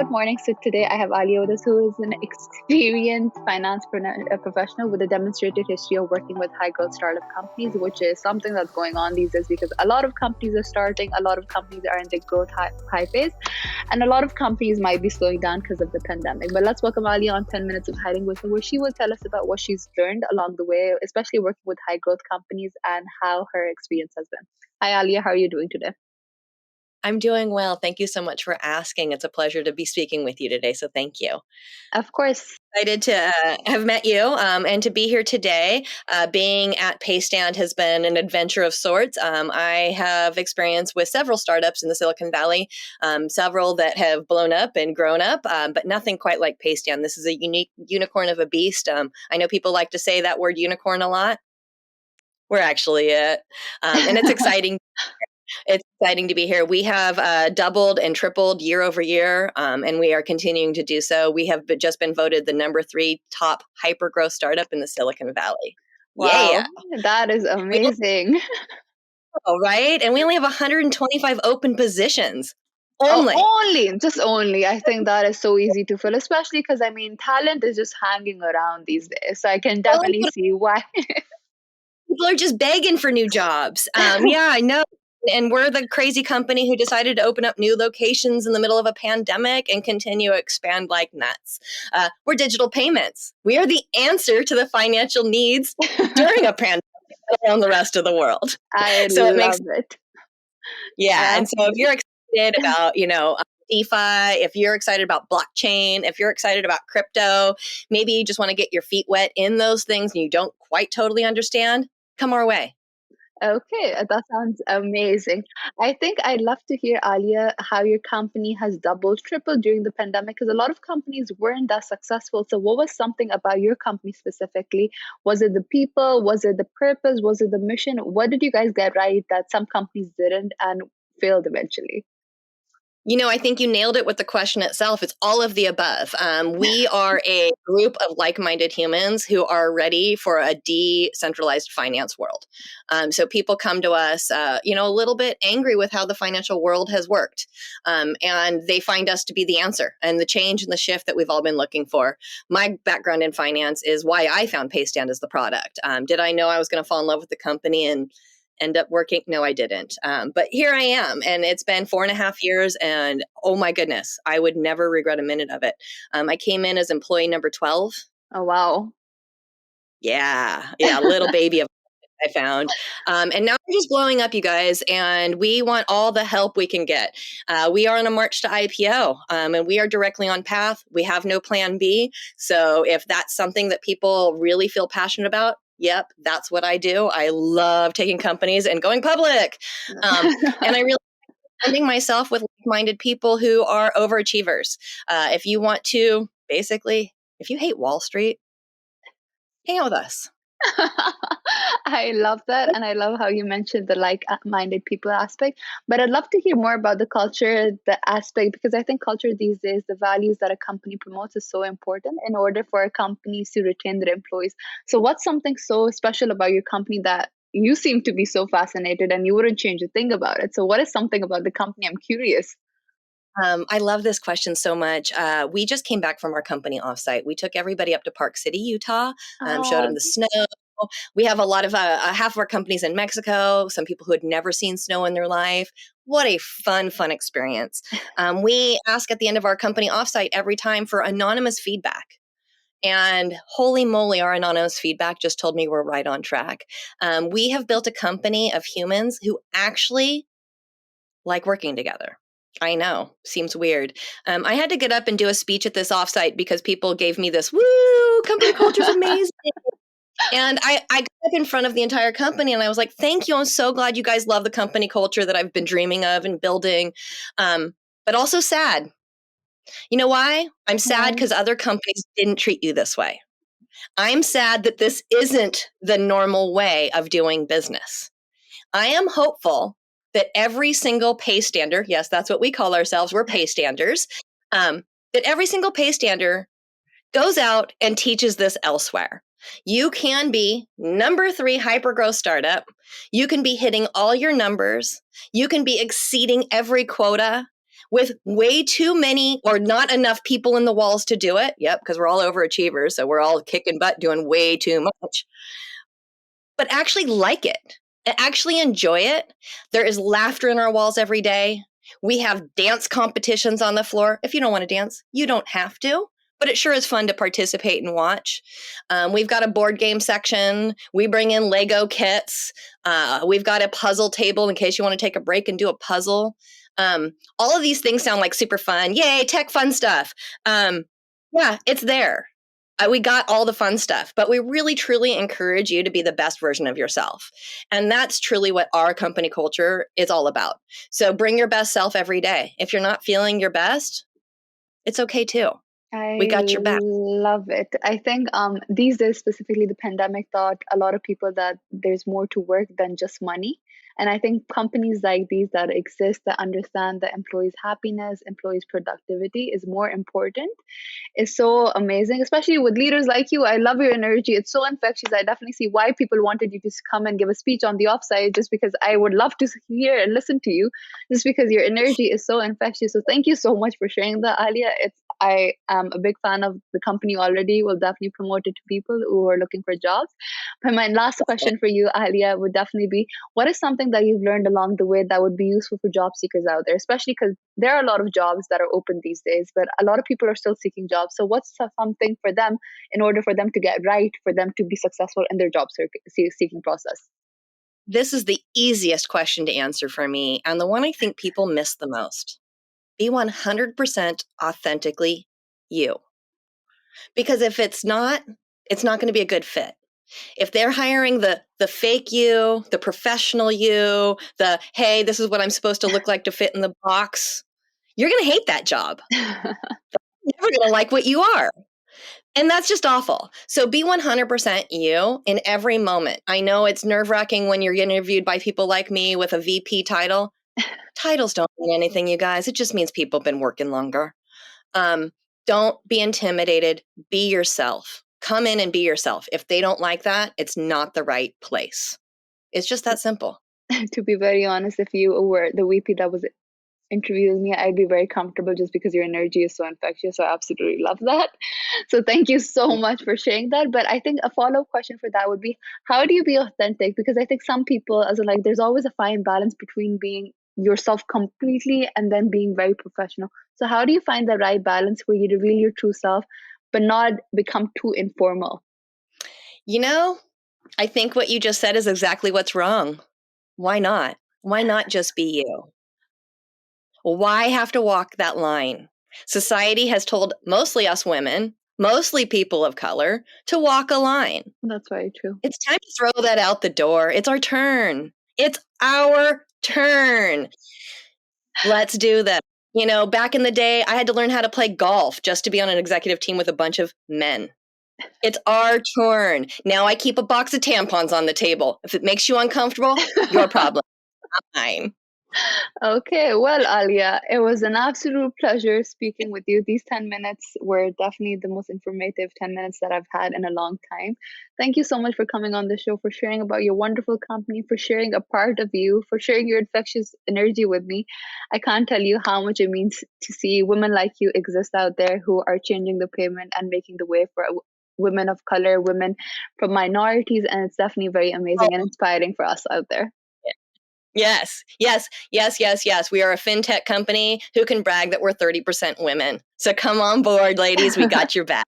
good morning. So today I have Aliyah with us, who is an experienced finance professional with a demonstrated history of working with high growth startup companies, which is something that's going on these days because a lot of companies are starting, a lot of companies are in the growth high phase, and a lot of companies might be slowing down because of the pandemic. But let's welcome Aliyah on 10 Minutes of Hiding Wisdom, where she will tell us about what she's learned along the way, especially working with high growth companies, and how her experience has been. Hi Aliyah, how are you doing today? I'm doing well. Thank you so much for asking. It's a pleasure to be speaking with you today. So thank you. Of course. Excited to have met you and to be here today. Being at Paystand has been an adventure of sorts. I have experience with several startups in the Silicon Valley, several that have blown up and grown up, but nothing quite like Paystand. This is a unique unicorn of a beast. I know people like to say that word unicorn a lot. We're actually it. And it's exciting. It's exciting to be here. We have doubled and tripled year over year, and we are continuing to do so. We have just been voted the #3 top hyper-growth startup in the Silicon Valley. Wow, Yeah. that is amazing. Right? And we only have 125 open positions. Just only. I think that is so easy to fill, especially because I mean, talent is just hanging around these days. So I can definitely see why. People are just begging for new jobs. Yeah, I know. And we're the crazy company who decided to open up new locations in the middle of a pandemic and continue to expand like nuts. We're digital payments. We are the answer to the financial needs during a pandemic around the rest of the world. I So love it. Yeah. And so if you're excited about, DeFi, if you're excited about blockchain, if you're excited about crypto, maybe you just want to get your feet wet in those things and you don't quite totally understand, come our way. Okay, that sounds amazing. I think I'd love to hear, Aliyah, how your company has doubled, tripled during the pandemic, because a lot of companies weren't that successful. So, what was something about your company specifically? Was it the people? Was it the purpose? Was it the mission? What did you guys get right that some companies didn't and failed eventually? I think you nailed it with the question itself. It's all of the above. We are a group of like-minded humans who are ready for a decentralized finance world. So people come to us, a little bit angry with how the financial world has worked. And they find us to be the answer and the change and the shift that we've all been looking for. My background in finance is why I found Paystand as the product. Did I know I was going to fall in love with the company and end up working? No, I didn't. But here I am, and it's been 4.5 years, and oh my goodness, I would never regret a minute of it. I came in as employee number 12. Oh, wow. Yeah, little baby of I found. And now we're just blowing up, you guys, and we want all the help we can get. We are on a march to IPO, and we are directly on path. We have no plan B. So if that's something that people really feel passionate about, yep, that's what I do. I love taking companies and going public. And I really surrounding myself with like-minded people who are overachievers. If you want to, basically, if you hate Wall Street, hang out with us. I love that. And I love how you mentioned the like-minded people aspect. But I'd love to hear more about the culture, the aspect, because I think culture these days, the values that a company promotes is so important in order for companies to retain their employees. So what's something so special about your company that you seem to be so fascinated and you wouldn't change a thing about it? So what is something about the company? I'm curious. I love this question so much. We just came back from our company offsite. We took everybody up to Park City, Utah, showed them the snow. We have a lot of half of our companies in Mexico, some people who had never seen snow in their life. What a fun experience. We ask at the end of our company offsite every time for anonymous feedback. And holy moly, our anonymous feedback just told me we're right on track. We have built a company of humans who actually like working together. I know, seems weird. I had to get up and do a speech at this offsite because people gave me this, woo, company culture's amazing. And I got up in front of the entire company and I was like, thank you. I'm so glad you guys love the company culture that I've been dreaming of and building. But also sad. You know why? I'm sad because other companies didn't treat you this way. I'm sad that this isn't the normal way of doing business. I am hopeful that every single paystander, yes, that's what we call ourselves, we're paystanders, that every single paystander goes out and teaches this elsewhere. You can be #3 hypergrowth startup. You can be hitting all your numbers. You can be exceeding every quota with way too many or not enough people in the walls to do it. Yep, because we're all overachievers. So we're all kicking butt doing way too much. But actually like it, actually enjoy it. There is laughter in our walls every day. We have dance competitions on the floor. If you don't want to dance, you don't have to, but it sure is fun to participate and watch. We've got a board game section. We bring in Lego kits. We've got a puzzle table in case you want to take a break and do a puzzle. All of these things sound like super fun. Yay, tech fun stuff. Yeah, it's there. We got all the fun stuff, but we really, truly encourage you to be the best version of yourself. And that's truly what our company culture is all about. So bring your best self every day. If you're not feeling your best, it's okay too. We got your back. I love it. I think these days, specifically the pandemic, taught a lot of people that there's more to work than just money. And I think companies like these that exist that understand that employees' happiness, employees' productivity is more important is so amazing, especially with leaders like you. I love your energy. It's so infectious. I definitely see why people wanted you to come and give a speech on the offsite, just because I would love to hear and listen to you, just because your energy is so infectious. So thank you so much for sharing that, Aliyah. I am a big fan of the company already. Will definitely promote it to people who are looking for jobs. But my last question for you, Aliyah, would definitely be, what is something that you've learned along the way that would be useful for job seekers out there, especially because there are a lot of jobs that are open these days, but a lot of people are still seeking jobs. So what's something for them in order for them to get right, for them to be successful in their job seeking process? This is the easiest question to answer for me, and the one I think people miss the most. Be 100% authentically you. Because if it's not going to be a good fit. If they're hiring the fake you, the professional you, the, hey, this is what I'm supposed to look like to fit in the box, you're going to hate that job. You're never going to like what you are. And that's just awful. So be 100% you in every moment. I know it's nerve-wracking when you're interviewed by people like me with a VP title. Titles don't mean anything, you guys. It just means people have been working longer. Don't be intimidated. Be yourself. Come in and be yourself. If they don't like that, it's not the right place. It's just that simple. To be very honest, if you were the VP that was interviewing me, I'd be very comfortable just because your energy is so infectious. So I absolutely love that. So thank you so much for sharing that. But I think a follow-up question for that would be, how do you be authentic? Because I think some people, as in, like, there's always a fine balance between being yourself completely and then being very professional. So how do you find the right balance where you reveal your true self, but not become too informal? You know, I think what you just said is exactly what's wrong. Why not? Why not just be you? Why have to walk that line? Society has told mostly us women, mostly people of color, to walk a line. That's very true. It's time to throw that out the door. It's our turn. It's our turn. Let's do this. You know, back in the day, I had to learn how to play golf just to be on an executive team with a bunch of men. It's our turn. Now I keep a box of tampons on the table. If it makes you uncomfortable, your problem, not mine. Okay, well, Aliyah, it was an absolute pleasure speaking with you. These 10 minutes were definitely the most informative 10 minutes that I've had in a long time. Thank you so much for coming on the show, for sharing about your wonderful company, for sharing a part of you, for sharing your infectious energy with me. I can't tell you how much it means to see women like you exist out there who are changing the pavement and making the way for women of color, women from minorities, and it's definitely very amazing and inspiring for us out there. Yes, yes, yes, yes, yes. We are a fintech company who can brag that we're 30% women. So come on board, ladies. We got your back.